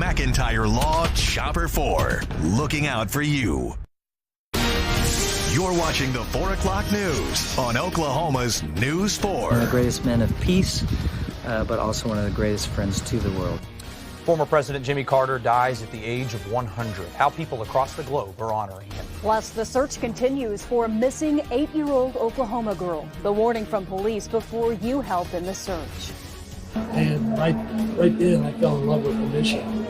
McIntyre Law Chopper 4, looking out for you. You're watching the 4 o'clock news on Oklahoma's News 4. One of the greatest men of peace, but also one of the greatest friends to the world. Former President Jimmy Carter dies at the age of 100. How people across the globe are honoring him. Plus, the search continues for a missing 8-year-old Oklahoma girl. The warning from police before you help in the search. And right then, I fell in love with the mission.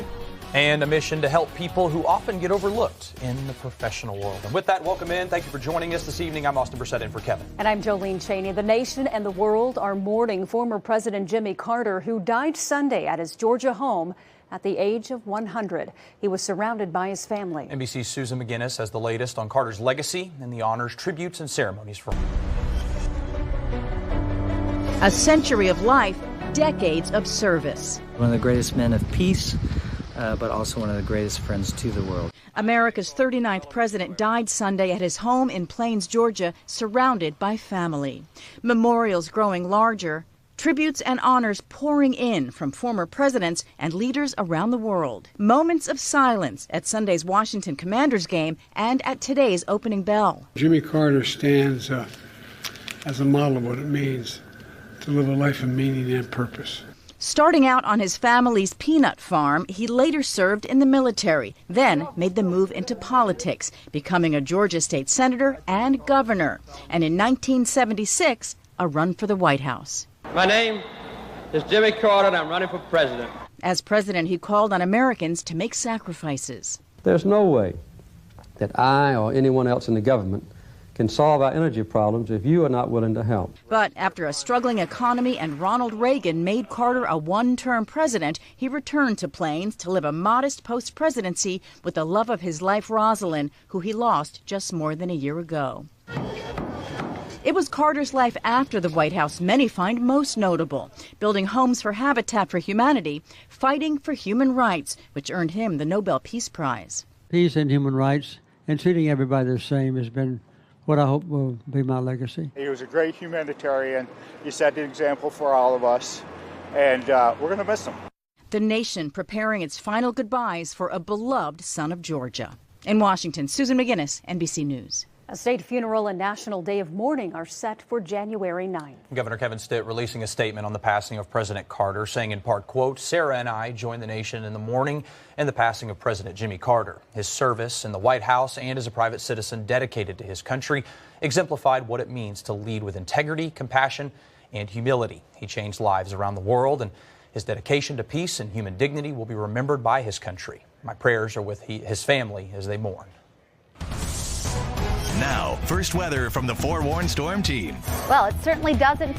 And a mission to help people who often get overlooked in the professional world. And with that, welcome in. Thank you for joining us this evening. I'm Austin Brissett in for Kevin. And I'm Jolene Cheney. The nation and the world are mourning former President Jimmy Carter, who died Sunday at his Georgia home at the age of 100. He was surrounded by his family. NBC's Susan McGinnis has the latest on Carter's legacy and the honors, tributes, and ceremonies for him. A century of life, decades of service. One of the greatest men of peace, but also one of the greatest friends to the world. America's 39th president died Sunday at his home in Plains, Georgia, surrounded by family. Memorials growing larger, tributes and honors pouring in from former presidents and leaders around the world. Moments of silence at Sunday's Washington Commanders game and at today's opening bell. Jimmy Carter stands as a model of what it means to live a life of meaning and purpose. Starting out on his family's peanut farm, he later served in the military, then made the move into politics, becoming a Georgia state senator and governor, and in 1976, a run for the White House. My name is Jimmy Carter, and I'm running for president. As president, he called on Americans to make sacrifices. There's no way that I or anyone else in the government can solve our energy problems if you are not willing to help. But after a struggling economy and Ronald Reagan made Carter a one-term president, he returned to Plains to live a modest post-presidency with the love of his life, Rosalind, who he lost just more than a year ago. It was Carter's life after the White House many find most notable, building homes for Habitat for Humanity, fighting for human rights, which earned him the Nobel Peace Prize. Peace and human rights and treating everybody the same has been what I hope will be my legacy. He was a great humanitarian. He set an example for all of us, and we're going to miss him. The nation preparing its final goodbyes for a beloved son of Georgia. In Washington, Susan McGinnis, NBC News. A state funeral and National Day of Mourning are set for January 9th. Governor Kevin Stitt releasing a statement on the passing of President Carter, saying in part, quote, "Sarah and I join the nation in the mourning and the passing of President Jimmy Carter. His service in the White House and as a private citizen dedicated to his country exemplified what it means to lead with integrity, compassion, and humility. He changed lives around the world, and his dedication to peace and human dignity will be remembered by his country. My prayers are with his family as they mourn." Now, first weather from the Forewarned Storm Team. Well, it certainly doesn't